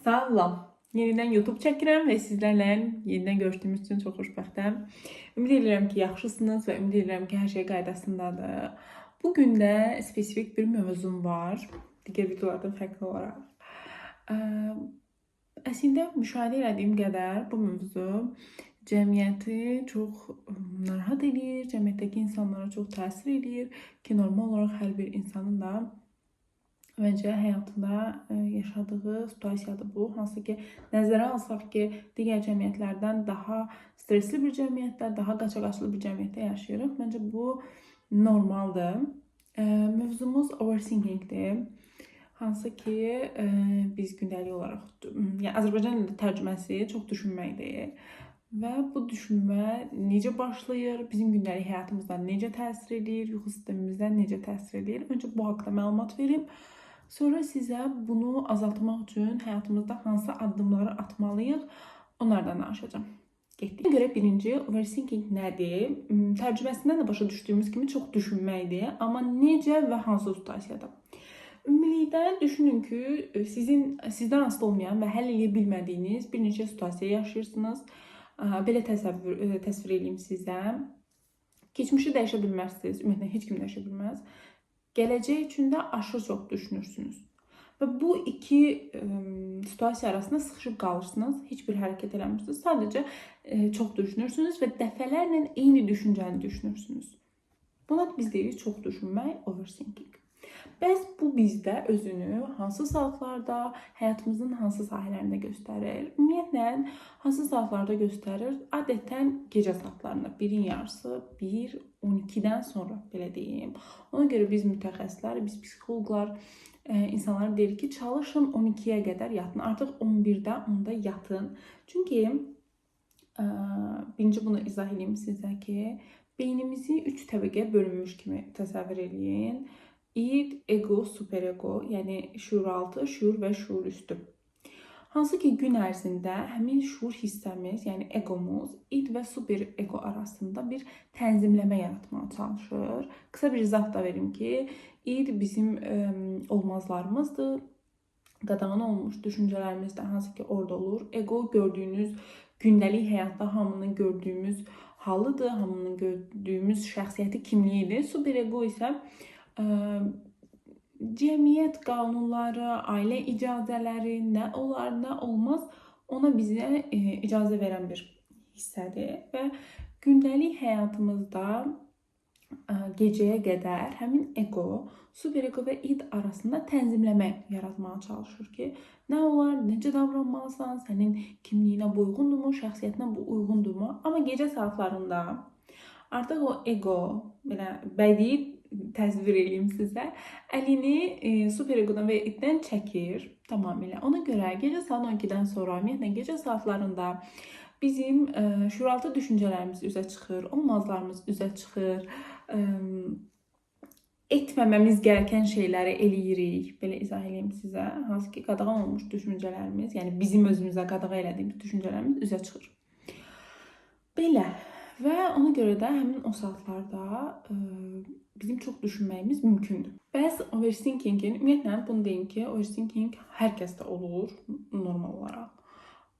Salam. Yenidən YouTube çəkirəm və sizlərlə yenidən görüşdüyümüz üçün çox xoşbəxtəm. Ümid edirəm ki, yaxşısınız və ümid edirəm ki, hər şey qaydasındadır. Bu gün də spesifik bir mövzum var, digər videolardan fərqli olaraq. Əslində müşahidə etdiyim qədər bu mövzu cəmiyyəti çox narahat edir, cəmiyyətdəki insanlara çox təsir edir ki, normal olaraq hər bir insanın da məncə həyatında yaşadığı situasiyadır bu. Hansı ki, nəzərə alsaq ki, digər cəmiyyətlərdən daha stresli bir cəmiyyətdə, daha qaçaqaçlı bir cəmiyyətdə yaşayırıq. Məncə bu normaldır. Mövzumuz overthinkingdir. Hansı ki, biz gündəlik olaraq, yəni Azərbaycan dilində tərcüməsi çox düşünməkdir. Və bu düşünmə necə başlayır, bizim gündəlik həyatımızda necə təsir edir, yuxu sistemimizdə necə təsir edir? Öncə bu haqqda məlumat verim. Sonra sizə bunu azaltmaq üçün həyatımızda hansı addımları atmalıyıq, onlardan danışacağam. Getdik. Buna görə birinci, overthinking nədir? Tərcüməsindən də başa düşdüyümüz kimi çox düşünməkdir. Amma necə və hansı situasiyada? Ümumilikdə düşünün ki, sizdən asılı olmayan və həll edə bilmədiyiniz bir neçə situasiya yaşayırsınız. Belə təsvir edeyim sizə. Keçmişi dəyişə bilməzsiniz, ümumiyyətlə heç kim dəyişə bilməz. Gələcək üçün də aşırı çox düşünürsünüz. Və bu iki situasiya arasında sıxışıb qalırsınız, heç bir hərəkət eləmirsiniz. Sadəcə çox düşünürsünüz və dəfələrlə eyni düşüncəni düşünürsünüz. Buna biz deyirik çox düşünmək, overthinking. Bəs bu bizdə özünü hansı saatlarda, həyatımızın hansı sahələrində göstərir? Ümumiyyətlə, hansı saatlarda göstərir? Adətən gecə saatlarında, 1-in yarısı, 1-12-dən sonra belə deyim. Ona görə biz mütəxəssislər, biz psixoloqlar, insanlara deyirik ki, çalışın 12-yə qədər yatın. Artıq 11-də, 10-da yatın. Çünki birinci bunu izah edeyim sizə ki, beynimizi 3 təbəqəyə bölünmüş kimi təsəvvür edin. İd, ego, superego, yəni şuuraltı, şuur və şuurüstü. Hansı ki, gün ərzində həmin şuur hissəmiz, yəni egomuz, id və superego arasında bir tənzimləmə yaratmağa çalışır. Qısa bir izah da verim ki, id bizim olmazlarımızdır, qadağan olmuş düşüncələrimiz də hansı ki, orada olur. Ego gördüyünüz gündəlik həyatda hamının gördüyümüz halıdır, hamının gördüyümüz şəxsiyyəti kimliyidir. Superego isə cəmiyyət qanunları, ailə icazələri, nə olar, nə olmaz, ona bizə icazə verən bir hissədir. Və gündəlik həyatımızda gecəyə qədər həmin ego, superego və id arasında tənzimləmə yaratmağa çalışır ki, nə olar, necə davranmalısan, sənin kimliyinə bu uyğundurmu, şəxsiyyətinə bu uyğundurmu? Amma gecə saatlarında artıq o ego, belə bədii təsvir edeyim sizə, əlini superegodan və iddən çəkir tamamilə. Ona görə gecə saat 12-dən sonra, ümumiyyətlə gecə saatlarında bizim şuuraltı düşüncələrimiz üzə çıxır, olmazlarımız üzə çıxır, etməməmiz gərəkən şeyləri eləyirik. Belə izah edeyim sizə. Hansı ki, qadağan olmuş düşüncələrimiz, yəni bizim özümüzə qadağan elədiyimiz düşüncələrimiz üzə çıxır. Belə. Və ona görə də həmin o saatlarda bizim çox düşünməyimiz mümkündür. Bəs overthinkingin, ümumiyyətlə bunu deyim ki, overthinking hər kəsdə olur normal olaraq.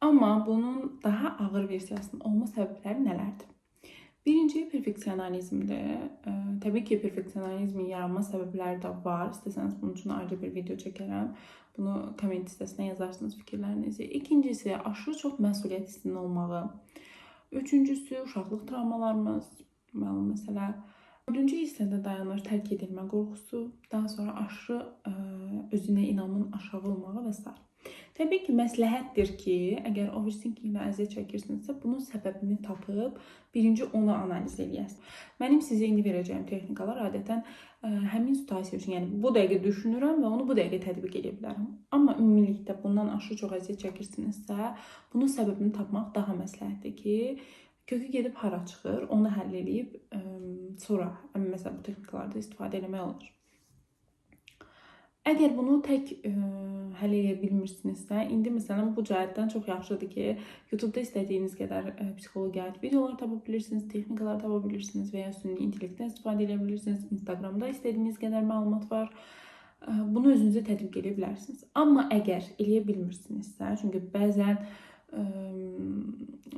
Amma bunun daha ağır versiyasının olma səbəbləri nələrdir? Birinci, perfeksionalizmdir. Təbii ki, perfeksionalizmin yaranma səbəbləri də var. İstəsəniz bunun üçün ayrıca bir video çəkərəm. Bunu komment hissəsinə yazarsınız fikirlərinizi. İkincisi, aşırı çox məsuliyyət hissinin olmağı. Üçüncüsü, uşaqlıq travmalarımız, məlum məsələ. Dördüncü hissədə dayanır tərk edilmə qorxusu, daha sonra aşırı özünə inamın aşağı olmağı və s. Təbii ki, məsləhətdir ki, əgər overthinkinglə əziyyət çəkirsinizsə, bunun səbəbini tapıb, birinci onu analiz edəsiniz. Mənim sizə indi verəcəyim texnikalar adətən həmin situasiya üçün, yəni bu dəqiqə düşünürəm və onu bu dəqiqə tətbiq edə bilərəm. Amma ümumilikdə bundan aşırı çox əziyyət çəkirsinizsə, bunun səbəbini tapmaq daha məsləhətdir ki, kökü gedib hara çıxır, onu həll edib, sonra məsələn bu texnikalarda istifadə etmək olur. Əgər bunu tək həll edə bilmirsinizsə, indi məsələn bu cəhətdən çox yaxşıdır ki, YouTube-da istədiyiniz qədər psixologiya aid videolar tapa bilirsiniz, texnikalar tapa bilirsiniz və ya süni intellektdən istifadə edə bilirsiniz. Instagramda istədiyiniz qədər məlumat var. Bunu özünüzə tətbiq edə bilərsiniz. Amma əgər eləyə bilmirsinizsə, çünki bəzən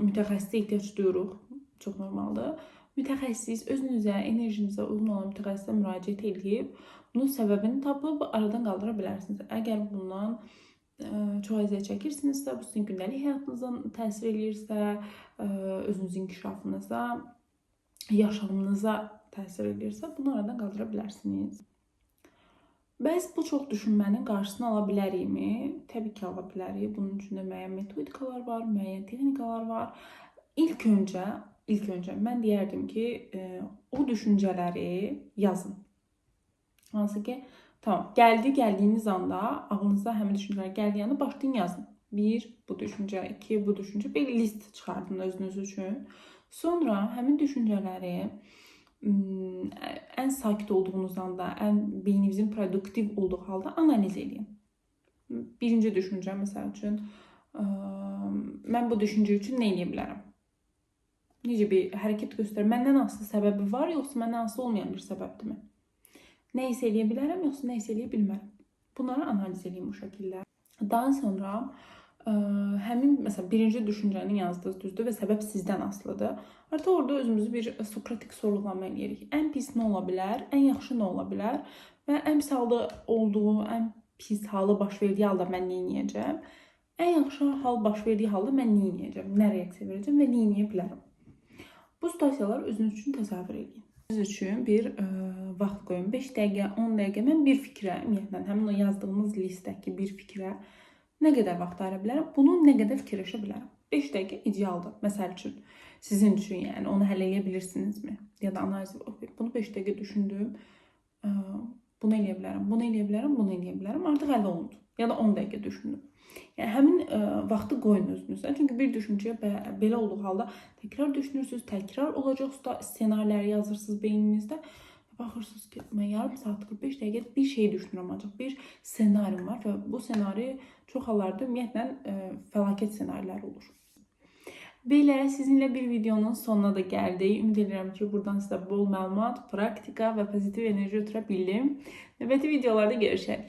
mütəxəssisə ehtiyac duyuruq, çox normaldır. Mütəxəssis özünüzə, enerjinizə uyğun olan mütəxəssisə müraciət edib, bunun səbəbini tapıb aradan qaldıra bilərsiniz. Əgər bundan çox əziyyət çəkirsinizsə, bu sizin gündəlik həyatınıza təsir eləyirsə, özünüzün inkişafınıza, yaşamınıza təsir eləyirsə, bunu aradan qaldıra bilərsiniz. Bəs bu çox düşünmənin qarşısını ala bilərikmi? Təbii ki, ala bilərik. Bunun üçün də müəyyən metodikalar var, müəyyən texnikalar var. İlk öncə mən deyərdim ki, o düşüncələri yazın. Hansı ki, tamam, gəldiyiniz anda ağlınıza həmin düşüncələr gəldiyi anda başlayın yazın. 1 bu düşüncə, 2 bu düşüncə, bir list çıxardın özünüz üçün. Sonra həmin düşüncələri ən sakit olduğunuz anda, ən beyninizin produktiv olduğu halda analiz edin. Birinci düşüncə məsəl üçün, mən bu düşüncə üçün nə edə bilərəm? Necə bir hərəkət göstərir? Məndən asılı səbəbi var, yoxsa məndən asılı olmayan bir səbəbdirmi? Nə isə eləyə bilərəm, yoxsa nə isə eləyə bilmərəm? Bunları analiz edin bu şəkildə. Daha sonra həmin məsələn birinci düşüncəni yazdınız, düzdür və səbəb sizdən asılıdır. Artıq orada özümüzü bir sokratik sorğulama eləyirik. Ən pis nə ola bilər? Ən yaxşı nə ola bilər? Və ən pis halda olduğu, ən pis halı baş verdiyi halda mən nə edəcəm? Ən yaxşı hal baş verdiyi halda mən nə edəcəm? Nə reaksiya verəcəm və nə edə bilərəm? Bu situasiyaları özünüz üçün təsəvvür edin. Özünüz üçün bir vaxt qoyun. 5 dəqiqə, 10 dəqiqə mən bir fikrə, ümumiyyətlə həmin o yazdığınız listdəki bir fikrə nə qədər vaxt ayıra bilərəm? Bunu nə qədər fikirləşə bilərəm? 5 dəqiqə idealdır. Məsəl üçün, sizin üçün yəni onu həll edə bilirsinizmi? Ya da analiz, bunu 5 dəqiqə düşündüm, bunu eləyə bilərəm, bunu eləyə bilərəm, bunu eləyə bilərəm. Artıq həll olundu. Ya da 10 dəqiqə düşündüm. Yəni həmin vaxtı qoyun özünüzə. Çünki bir düşüncəyə belə olduğu halda təkrar düşünürsünüz, təkrar olacaq ssenariləri yazırsınız beyninizdə. Baxırsınız ki, mən yarım saat 45 dəqiqə bir şey düşünürəm ancaq. Bir ssenarim var və bu ssenari çox hallarda ümumiyyətlə fəlakət ssenariləri olur. Belə sizinlə bir videonun sonuna da gəldik. Ümid edirəm ki, buradan sizə bol məlumat, praktika və pozitiv enerji ötürə bildim. Növbəti videolarda görüşərik.